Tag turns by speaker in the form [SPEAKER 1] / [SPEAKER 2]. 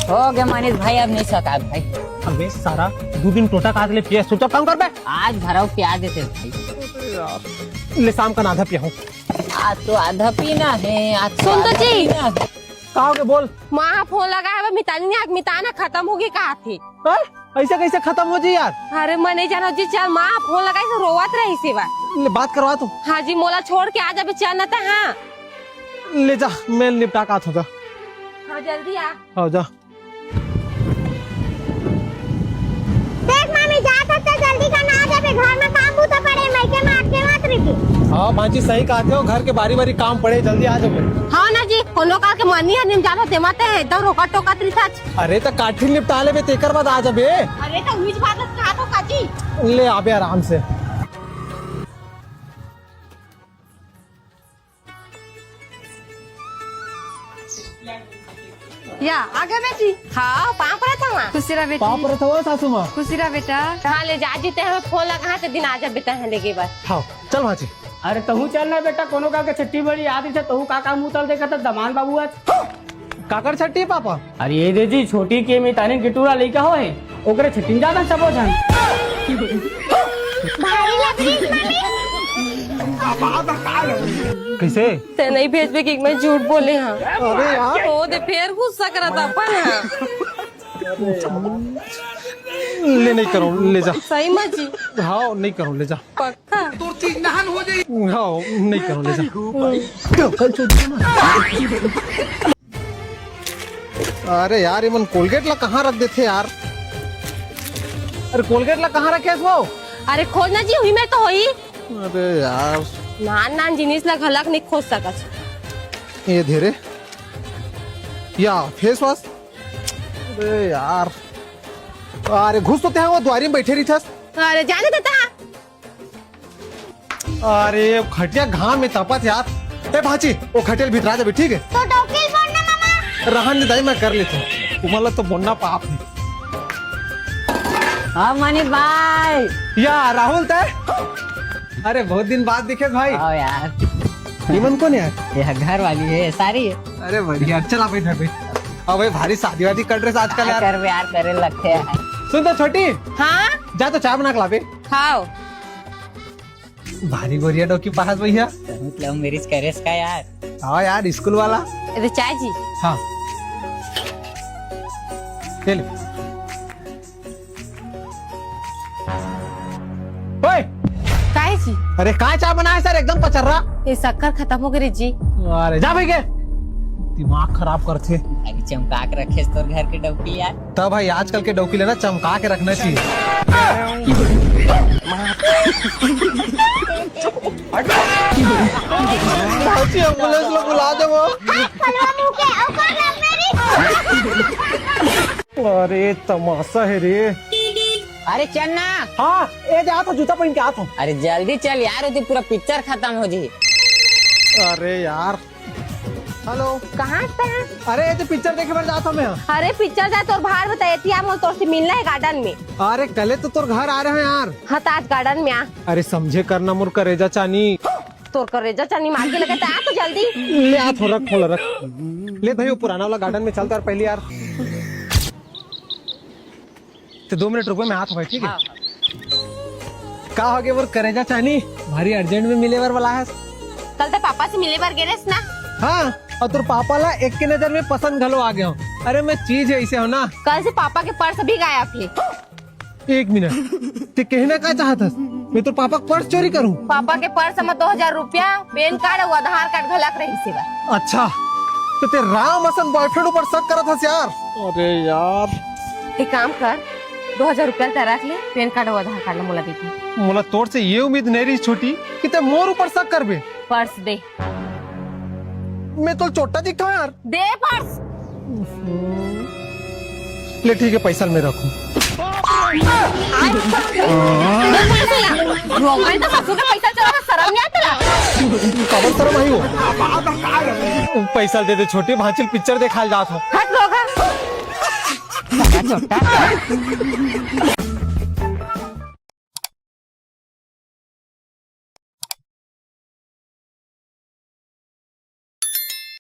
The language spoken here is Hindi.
[SPEAKER 1] हो गया मनीष भाई, अब नहीं सका भाई।
[SPEAKER 2] अबे सारा 2 दिन टोटा काट ले पिया सोचा काम कर बे।
[SPEAKER 1] आज भराव प्याज देते भाई।
[SPEAKER 2] ले शाम का आधा पिया हूँ।
[SPEAKER 1] आज तो आधा पीना है। आज तो
[SPEAKER 3] सुन तो
[SPEAKER 1] आधा
[SPEAKER 3] जी।
[SPEAKER 1] पीना है।
[SPEAKER 2] कहा के बोल।
[SPEAKER 3] माँ फोन लगाया है, मिताना खत्म होगी कहा थी।
[SPEAKER 2] ऐसे कैसे खत्म हो जी यार।
[SPEAKER 3] अरे मैं नहीं जाना जी, चल माँ फोन लगाई तो रोवत रही सेवा।
[SPEAKER 2] ले बात करवा तू।
[SPEAKER 3] हाँ जी, मोला छोड़ के आ जा चल न था। हाँ
[SPEAKER 2] ले जा मैं निपटा का होगा।
[SPEAKER 3] हाँ जल्दी आ।
[SPEAKER 2] हाँ जा।
[SPEAKER 4] देख मामी जात तो जल्दी का ना जाबे, घर में काम बूता पड़े, मैं के मार के मत रही।
[SPEAKER 2] हाँ भांजी सही कहते हो, घर के बारी बारी काम पड़े, जल्दी आ जाओ।
[SPEAKER 3] हाँ ना जी, कोनो काल के मनी है निम जानो देमाते हैं तो रोका टोका त्री सच।
[SPEAKER 2] अरे तो काठी निपटा ले बे, तेकर बाद आ जाबे।
[SPEAKER 3] अरे तो हुई बात कहा तो काजी।
[SPEAKER 2] ले आबे आराम से।
[SPEAKER 3] या आगे बेटी। हाँ पाँव पर था वहाँ।
[SPEAKER 5] खुशी रहा बेटी।
[SPEAKER 2] पाप रहा था सासू माँ।
[SPEAKER 5] खुशी रहा बेटा।
[SPEAKER 3] हाँ ले जा जीते हैं, फोन लगा के दिन आ जा बेटा है लेके बस।
[SPEAKER 2] हाँ चल भांजी।
[SPEAKER 6] अरे तहू चलना बेटा, कोनो का के छट्टी बड़ी आदि से तहू काका मुंह तल देखा था दमान बाबू आज।
[SPEAKER 2] काकर छट्टी है पापा।
[SPEAKER 6] अरे ये दे जी छोटी के में ताने गिटूरा लेके हो है, ओकरे छट्टी जाना सबो जन।
[SPEAKER 4] भारी लग रही मामी।
[SPEAKER 2] कैसे?
[SPEAKER 3] ते नहीं भेजबे कि मैं झूठ बोले। हाँ
[SPEAKER 2] अरे यार
[SPEAKER 3] ओ दे फिर गुस्सा करा था अपन।
[SPEAKER 2] ले नहीं करो, ले जा।
[SPEAKER 3] सही में जी
[SPEAKER 2] हाँ नहीं करो, ले जा।
[SPEAKER 3] पक्का।
[SPEAKER 2] हाँ नहीं करो, ले जा। अरे यार ये मन कोलगेट ला कहाँ रख देते यार। अरे कोलगेट ला कहाँ रखे वो?
[SPEAKER 3] अरे खोजना जी हुई मैं तो होई।
[SPEAKER 2] अरे यार
[SPEAKER 3] नान नान जिनिस ला घलक नहीं खोज सकत।
[SPEAKER 2] ये धीरे या फेस वॉश। अरे यार अरे घुस तो वो द्वारी में बैठे रही थस।
[SPEAKER 3] अरे जाने देता।
[SPEAKER 2] अरे खटिया घाम में तपत यार। ए भाची वो खटियल भितरा जाबे, ठीक है?
[SPEAKER 4] तो डोकिल बोलना मामा।
[SPEAKER 2] रहन दे दाई, मैं कर लेता हूँ। तुम्हारा तो बोलना पाप है।
[SPEAKER 1] हाँ मनीष भाई।
[SPEAKER 2] या राहुल तय। अरे बहुत दिन बाद दिखे भाई।
[SPEAKER 1] आओ यार।
[SPEAKER 2] निमन कौन यार?
[SPEAKER 1] यह घर वाली है, सारी है।
[SPEAKER 2] अरे बढ़िया, चला भाई घर पे। अब भाई भारी शादी वादी कर रहे हैं आजकल यार।
[SPEAKER 1] कर यार करे लगते हैं।
[SPEAKER 2] सुन तो छोटी,
[SPEAKER 3] हाँ
[SPEAKER 2] जा तो चाय बना के लाबे।
[SPEAKER 3] खाओ।
[SPEAKER 2] भारी गोरिया डोकी पास भैया।
[SPEAKER 1] मतलब मेरिज करेस का यार।
[SPEAKER 2] हाँ यार स्कूल वाला।
[SPEAKER 3] अरे चाय जी।
[SPEAKER 2] हाँ ले ले। ओए
[SPEAKER 3] काहे जी?
[SPEAKER 2] अरे काय चाय बनाया सर, एकदम पचर रहा।
[SPEAKER 3] ये शक्कर खत्म हो गई जी।
[SPEAKER 2] अरे जा भाई के दिमाग खराब करते।
[SPEAKER 1] अरे चमका के रखे तो घर के डौकी यार।
[SPEAKER 2] तब भाई आजकल के डौकी लेना चमका के रखना चाहिए। एम्बुलेंस लोग बुला दे वो।
[SPEAKER 4] कलवा मुंह के औकात है मेरी।
[SPEAKER 2] अरे तमाशा है रे।
[SPEAKER 1] अरे चलना।
[SPEAKER 2] हाँ ए जा तो जूता पहन के आता हूँ।
[SPEAKER 1] अरे जल्दी चल यार, उधर पूरा पिक्चर खत्म हो जी।
[SPEAKER 2] अरे यार हेलो।
[SPEAKER 3] कहाँ पे है?
[SPEAKER 2] अरे ये तो पिक्चर देखे बार जाता हूँ मैं।
[SPEAKER 3] अरे पिक्चर जाए तो बाहर बताए थी हम तो से मिलना है गार्डन में।
[SPEAKER 2] अरे कल तो तोर घर आ रहे हैं यार।
[SPEAKER 3] हाँ तो आज गार्डन में आ।
[SPEAKER 2] अरे समझे करना मुर करेजा चानी।
[SPEAKER 3] तोर कर रेजा चनी मार के लगे आ तो जल्दी।
[SPEAKER 2] ले आ थोड़ा खोल रख। ले भाई वो पुराना वाला गार्डन में चलता यार पहले यार। तो 2 मिनट रुको, मैं हाथ भाई, ठीक है? का हो गया वो करेजा चानी, भारी अर्जेंट में मिले वाला है।
[SPEAKER 3] कल तो पापा से मिले बार गेरेस ना।
[SPEAKER 2] हाँ और तुर पापा ला एक के नजर में पसंद घलो आ गया हूँ। अरे मैं चीज है ऐसे हो ना।
[SPEAKER 3] कल से पापा के पर्स भी गायब थे।
[SPEAKER 2] 1 मिनट ते कहना क्या चाहता? मैं तो पापा का पर्स चोरी करूँ?
[SPEAKER 3] पापा के पर्स में 2000 रुपया, पैन कार्ड और आधार कार्ड घलक रही सेवा।
[SPEAKER 2] अच्छा तो ते राम हसन बॉयफ्रेंड ऊपर शक करा था यार। अरे यार
[SPEAKER 3] एक काम कर, 2000 रुपया ते रख ले, पैन कार्ड और आधार कार्ड मोला देती।
[SPEAKER 2] मोला तोर से ये उम्मीद नहीं रही छोटी कि ते मोर ऊपर शक करबे।
[SPEAKER 3] पर्स दे।
[SPEAKER 2] मैं तो छोटा दिखा यार।
[SPEAKER 3] दे पर्स।
[SPEAKER 2] ले ठीक है, पैसा में रखूं।
[SPEAKER 3] रोगाई तो ससुर का पैसा चला, शर्म नहीं आता?
[SPEAKER 2] कबर शर्म आई हो। पैसा दे दे छोटी, भांचिल पिक्चर देखा जात हो।
[SPEAKER 3] हट रोगा।
[SPEAKER 1] छोटा